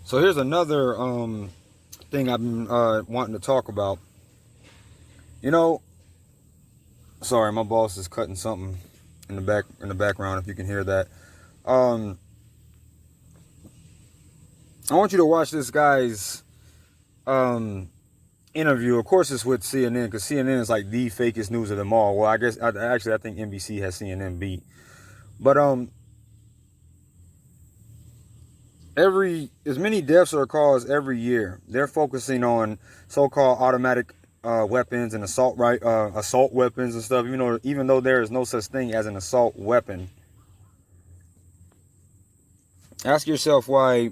So here's another thing I've been wanting to talk about. You know, sorry, my boss is cutting something in the background. If you can hear that, um, I want you to watch this guy's um, interview. Of course, it's with CNN because CNN is like the fakest news of them all. Well, I guess I think NBC has CNN beat, but as many deaths are caused every year. They're focusing on so-called automatic weapons and assault weapons and stuff. Even though there is no such thing as an assault weapon. Ask yourself why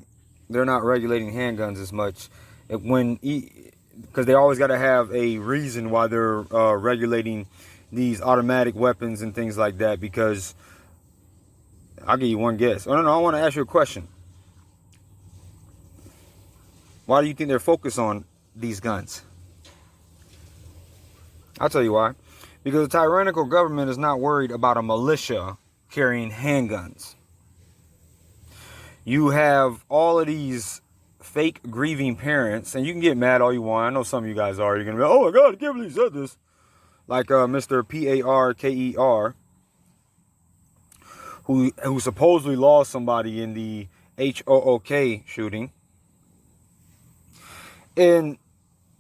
they're not regulating handguns as much. Because they always got to have a reason why they're regulating these automatic weapons and things like that. Because I'll give you one guess. Oh no, I want to ask you a question. Why do you think they're focused on these guns? I'll tell you why. Because the tyrannical government is not worried about a militia carrying handguns. You have all of these fake grieving parents, and you can get mad all you want. I know some of you guys are. You're going to be like, oh my God, I can't believe he said this. Like Mr. Parker, who supposedly lost somebody in the HOOK shooting. And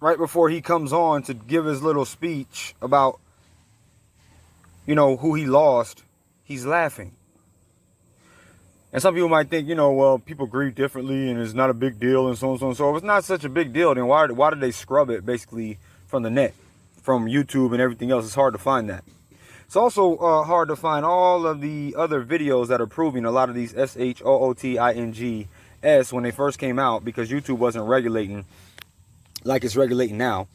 right before he comes on to give his little speech about, who he lost, he's laughing. And some people might think, well, people grieve differently and it's not a big deal and so on and so on. So if it's not such a big deal, then why did they scrub it basically from the net, from YouTube and everything else? It's hard to find that. It's also hard to find all of the other videos that are proving a lot of these SHOOTINGS when they first came out, because YouTube wasn't regulating like it's regulating now.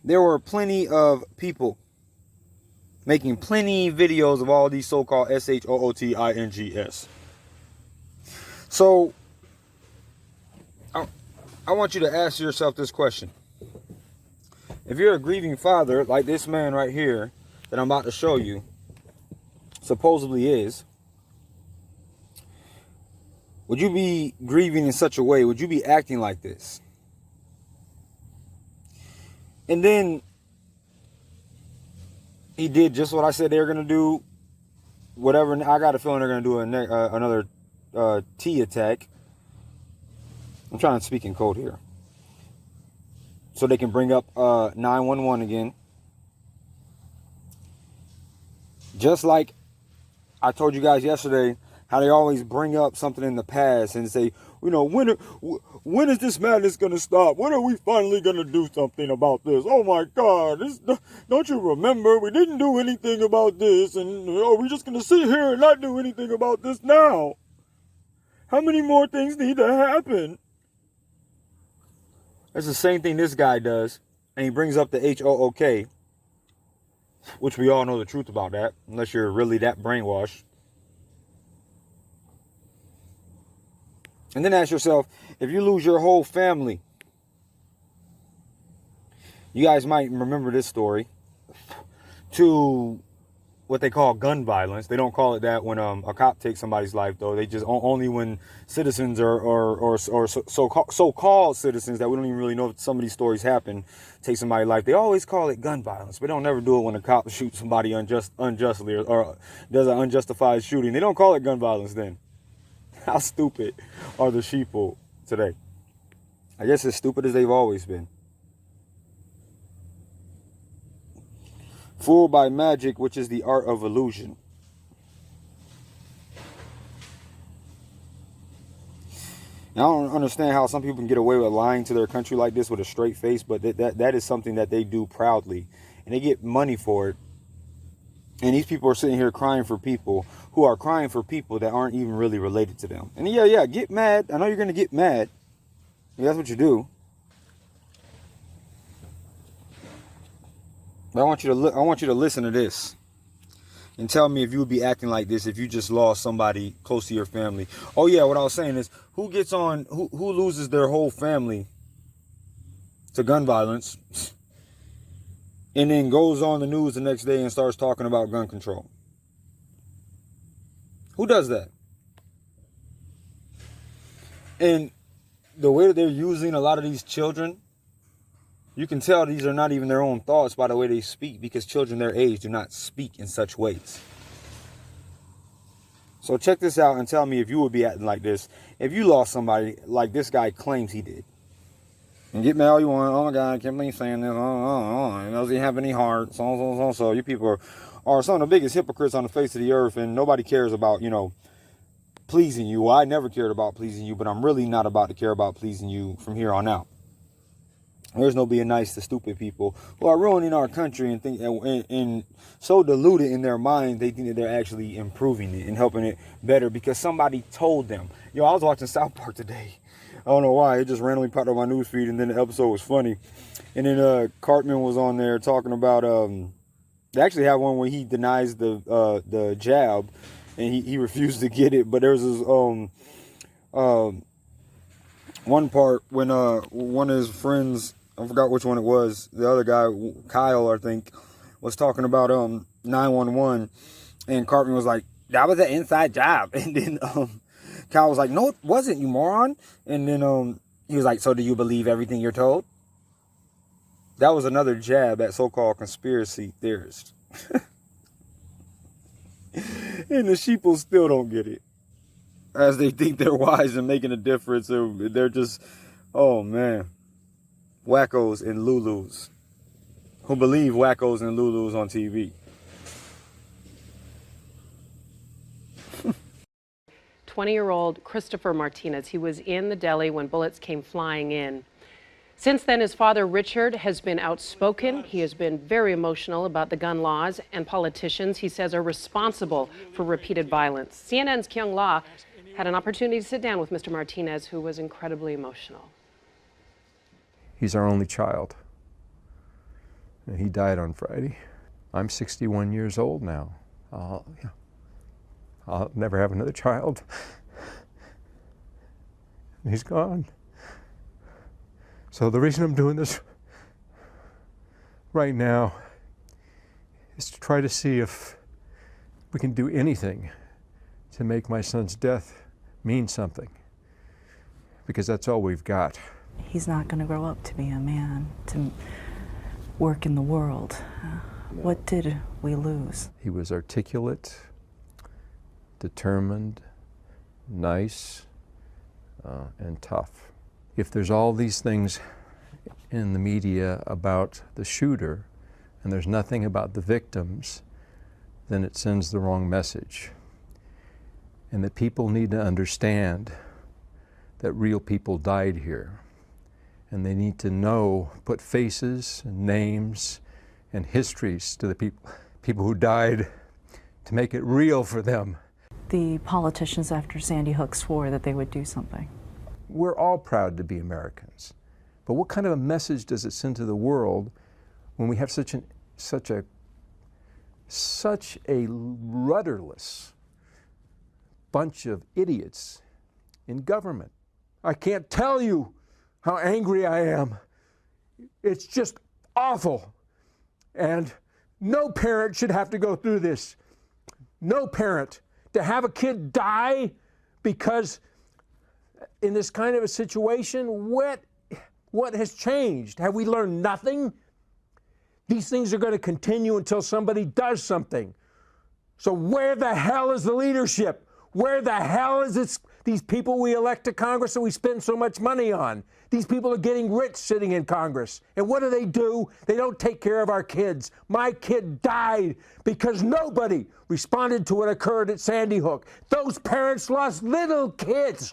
There were plenty of people making plenty videos of all these so-called SHOOTINGS. So I want you to ask yourself this question. If you're a grieving father, like this man right here that I'm about to show you supposedly is, would you be grieving in such a way? Would you be acting like this? And then he did just what I said they were going to do. Whatever. I got a feeling they're going to do another T attack. I'm trying to speak in code here. So they can bring up 911 again. Just like I told you guys yesterday, how they always bring up something in the past and say, when is this madness going to stop? When are we finally going to do something about this? Oh my God, don't you remember? We didn't do anything about this, and we're just going to sit here and not do anything about this now. How many more things need to happen? That's the same thing this guy does, and he brings up the HOOK, which we all know the truth about that, unless you're really that brainwashed. And then ask yourself, if you lose your whole family, you guys might remember this story, to what they call gun violence. They don't call it that when a cop takes somebody's life, though. They just only when citizens or so-called citizens that we don't even really know if some of these stories happen, take somebody's life. They always call it gun violence, but they don't never do it when a cop shoots somebody unjustly or does an unjustified shooting. They don't call it gun violence then. How stupid are the sheeple today? I guess as stupid as they've always been. Fooled by magic, which is the art of illusion. Now, I don't understand how some people can get away with lying to their country like this with a straight face, but that is something that they do proudly. And they get money for it. And these people are sitting here crying for people who are crying for people that aren't even really related to them. And yeah, get mad. I know you're going to get mad. That's what you do. But I want you to listen to this and tell me if you would be acting like this if you just lost somebody close to your family. Oh yeah, what I was saying is, who loses their whole family to gun violence and then goes on the news the next day and starts talking about gun control? Who does that? And the way that they're using a lot of these children, you can tell these are not even their own thoughts by the way they speak, because children their age do not speak in such ways. So check this out and tell me if you would be acting like this if you lost somebody like this guy claims he did. And get me all you want. Oh my God, I can't believe saying this. Does he have any heart? So. You people are some of the biggest hypocrites on the face of the earth, and nobody cares about, pleasing you. Well, I never cared about pleasing you, but I'm really not about to care about pleasing you from here on out. There's no being nice to stupid people who are ruining our country and think and so deluded in their mind they think that they're actually improving it and helping it better because somebody told them. I was watching South Park today. I don't know why. It just randomly popped up my news feed, and then the episode was funny. And then Cartman was on there talking about they actually have one where he denies the jab and he refused to get it. But there's this one part when one of his friends, I forgot which one it was, the other guy, Kyle, I think, was talking about 911, and Cartman was like, that was an inside job. And then Kyle was like, no, it wasn't, you moron. And then he was like, so do you believe everything you're told? That was another jab at so-called conspiracy theorists. And the sheeple still don't get it, as they think they're wise and making a difference. They're just, oh man, wackos and Lulus who believe wackos and Lulus on TV. 20-year-old Christopher Martinez. He was in the deli when bullets came flying in. Since then, his father, Richard, has been outspoken. He has been very emotional about the gun laws and politicians he says are responsible for repeated violence. CNN's Kyung La had an opportunity to sit down with Mr. Martinez, who was incredibly emotional. He's our only child. He died on Friday. I'm 61 years old now. I'll never have another child. He's gone. So the reason I'm doing this right now is to try to see if we can do anything to make my son's death mean something, because that's all we've got. He's not going to grow up to be a man, to work in the world. What did we lose? He was articulate, determined, nice, and tough. If there's all these things in the media about the shooter and there's nothing about the victims, then it sends the wrong message. And that people need to understand that real people died here. And they need to know, put faces and names and histories to the people who died to make it real for them. The politicians after Sandy Hook swore that they would do something. We're all proud to be Americans, but what kind of a message does it send to the world when we have such a rudderless bunch of idiots in government? I can't tell you how angry I am. It's just awful. And no parent should have to go through this. No parent. To have a kid die because in this kind of a situation, what has changed? Have we learned nothing? These things are going to continue until somebody does something. So where the hell is the leadership? Where the hell is these people we elect to Congress that we spend so much money on? These people are getting rich sitting in Congress. And what do? They don't take care of our kids. My kid died because nobody responded to what occurred at Sandy Hook. Those parents lost little kids.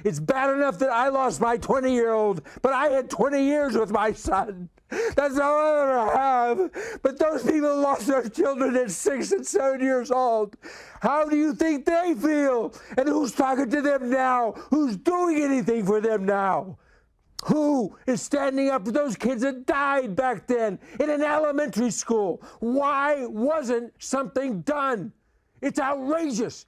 It's bad enough that I lost my 20-year-old, but I had 20 years with my son. That's all I ever have. But those people lost their children at 6 and 7 years old. How do you think they feel? And who's talking to them now? Who's doing anything for them now? Who is standing up for those kids that died back then in an elementary school? Why wasn't something done? It's outrageous.